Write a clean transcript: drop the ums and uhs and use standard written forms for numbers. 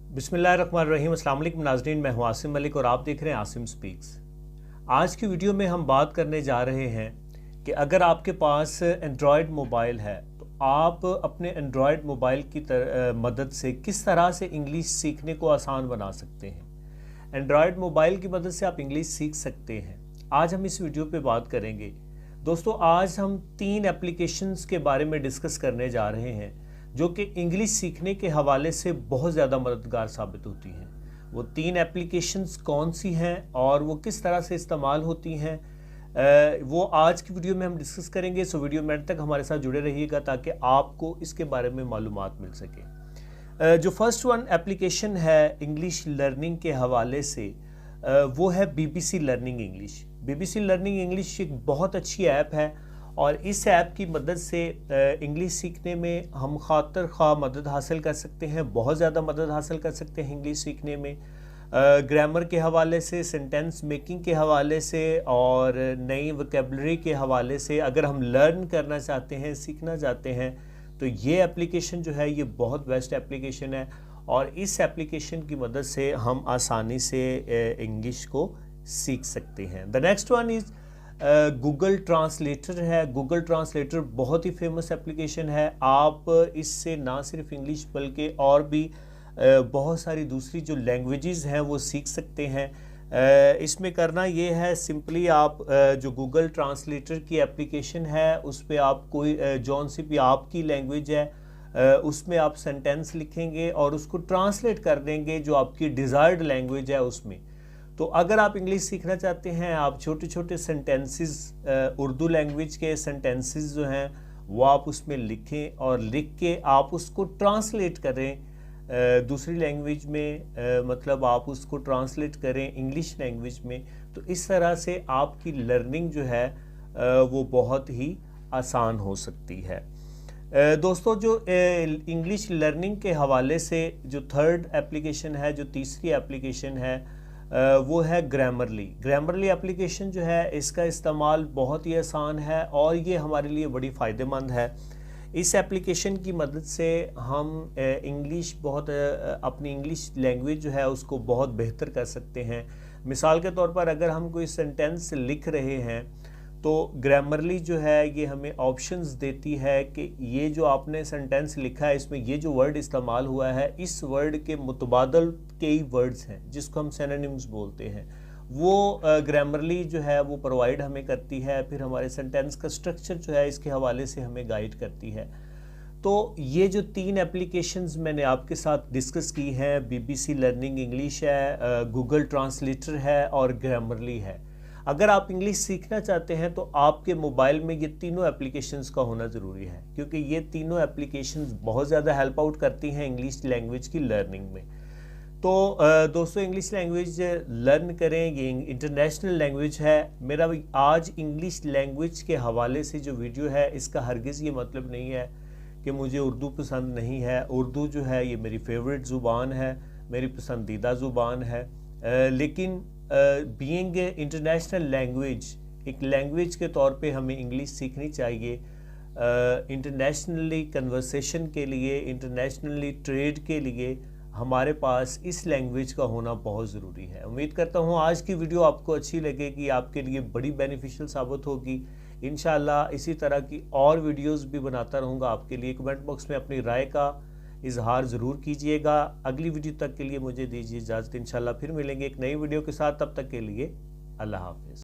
बिस्मिल्लाहिर्रहमानिर्रहीम। अस्सलाम वालेकुम नाज़रीन, मैं हूं आसिम मलिक और आप देख रहे हैं आसिम स्पीक्स। आज की वीडियो में हम बात करने जा रहे हैं कि अगर आपके पास एंड्रॉयड मोबाइल है तो आप अपने एंड्रॉयड मोबाइल की मदद से किस तरह से इंग्लिश सीखने को आसान बना सकते हैं। एंड्रॉयड मोबाइल की मदद से आप इंग्लिश सीख सकते हैं। आज हम इस वीडियो पे बात करेंगे। दोस्तों, आज हम 3 एप्लीकेशंस के बारे में डिस्कस करने जा रहे हैं जो कि इंग्लिश सीखने के हवाले से बहुत ज़्यादा मददगार साबित होती हैं। वो 3 एप्लीकेशंस कौन सी हैं और वो किस तरह से इस्तेमाल होती हैं, वो आज की वीडियो में हम डिस्कस करेंगे। सो वीडियो में एंड तक हमारे साथ जुड़े रहिएगा ताकि आपको इसके बारे में मालूमात मिल सके। जो फर्स्ट वन एप्लीकेशन है इंग्लिश लर्निंग के हवाले से, वो है BBC learning English. BBC learning English एक बहुत अच्छी ऐप है और इस ऐप की मदद से इंग्लिश सीखने में हम खातर ख्वाह मदद हासिल कर सकते हैं, बहुत ज़्यादा मदद हासिल कर सकते हैं इंग्लिश सीखने में। ग्रामर के हवाले से, सेंटेंस मेकिंग के हवाले से और नई वोकैबुलरी के हवाले से अगर हम लर्न करना चाहते हैं, सीखना चाहते हैं, तो ये एप्लीकेशन जो है ये बहुत बेस्ट एप्लीकेशन है और इस एप्लीकेशन की मदद से हम आसानी से इंग्लिश को सीख सकते हैं। The next one is Google translator है। गूगल ट्रांसलेटर बहुत ही फेमस एप्लीकेशन है। आप इससे ना सिर्फ इंग्लिश बल्कि और भी बहुत सारी दूसरी जो लैंग्वेजेस हैं वो सीख सकते हैं। इसमें करना ये है, सिंपली आप जो गूगल ट्रांसलेटर की एप्लीकेशन है उस पर आप कोई जौन सी भी आपकी लैंग्वेज है उसमें आप सेंटेंस लिखेंगे और उसको ट्रांसलेट कर देंगे जो आपकी डिज़ायर्ड लैंग्वेज है उसमें। तो अगर आप इंग्लिश सीखना चाहते हैं, आप छोटे छोटे सेंटेंसेस, उर्दू लैंग्वेज के सेंटेंसेस जो हैं वो आप उसमें लिखें और लिख के आप उसको ट्रांसलेट करें दूसरी लैंग्वेज में, मतलब आप उसको ट्रांसलेट करें इंग्लिश लैंग्वेज में। तो इस तरह से आपकी लर्निंग जो है वो बहुत ही आसान हो सकती है। दोस्तों, जो इंग्लिश लर्निंग के हवाले से जो थर्ड एप्लीकेशन है, जो तीसरी एप्लीकेशन है, वो है ग्रामरली। ग्रामरली एप्लीकेशन जो है इसका इस्तेमाल बहुत ही आसान है और ये हमारे लिए बड़ी फ़ायदेमंद है। इस एप्लीकेशन की मदद से हम इंग्लिश अपनी इंग्लिश लैंग्वेज जो है उसको बहुत बेहतर कर सकते हैं। मिसाल के तौर पर अगर हम कोई सेंटेंस लिख रहे हैं तो ग्रामरली जो है ये हमें ऑप्शंस देती है कि ये जो आपने सेंटेंस लिखा है इसमें ये जो वर्ड इस्तेमाल हुआ है, इस वर्ड के मुतबादल कई वर्ड्स हैं जिसको हम सिनोनिम्स बोलते हैं, वो ग्रामरली जो है वो प्रोवाइड हमें करती है। फिर हमारे सेंटेंस का स्ट्रक्चर जो है इसके हवाले से हमें गाइड करती है। तो ये जो 3 एप्लीकेशंस मैंने आपके साथ डिस्कस की हैं, BBC लर्निंग इंग्लिश है, गूगल ट्रांसलेटर है और ग्रामरली है। अगर आप इंग्लिश सीखना चाहते हैं तो आपके मोबाइल में ये तीनों एप्लीकेशंस का होना ज़रूरी है क्योंकि ये तीनों एप्लीकेशंस बहुत ज़्यादा हेल्प आउट करती हैं इंग्लिश लैंग्वेज की लर्निंग में। तो दोस्तों, इंग्लिश लैंग्वेज लर्न करें, ये इंटरनेशनल लैंग्वेज है। मेरा आज इंग्लिश लैंग्वेज के हवाले से जो वीडियो है इसका हरगिज़ ये मतलब नहीं है कि मुझे उर्दू पसंद नहीं है। उर्दू जो है ये मेरी फेवरेट ज़ुबान है, मेरी पसंदीदा ज़ुबान है, लेकिन बीइंग इंटरनेशनल लैंग्वेज, एक लैंग्वेज के तौर पे हमें इंग्लिश सीखनी चाहिए। इंटरनेशनली कन्वर्सेशन के लिए, इंटरनेशनली ट्रेड के लिए हमारे पास इस लैंग्वेज का होना बहुत ज़रूरी है। उम्मीद करता हूँ आज की वीडियो आपको अच्छी लगेगी, आपके लिए बड़ी बेनिफिशियल साबित होगी। इंशाल्लाह इसी तरह की और वीडियोस भी बनाता रहूँगा आपके लिए। कमेंट बॉक्स में अपनी राय का इजहार ज़रूर कीजिएगा। अगली वीडियो तक के लिए मुझे दीजिए इजाज़त। इंशाल्लाह फिर मिलेंगे एक नई वीडियो के साथ। तब तक के लिए अल्लाह हाफ़िज़।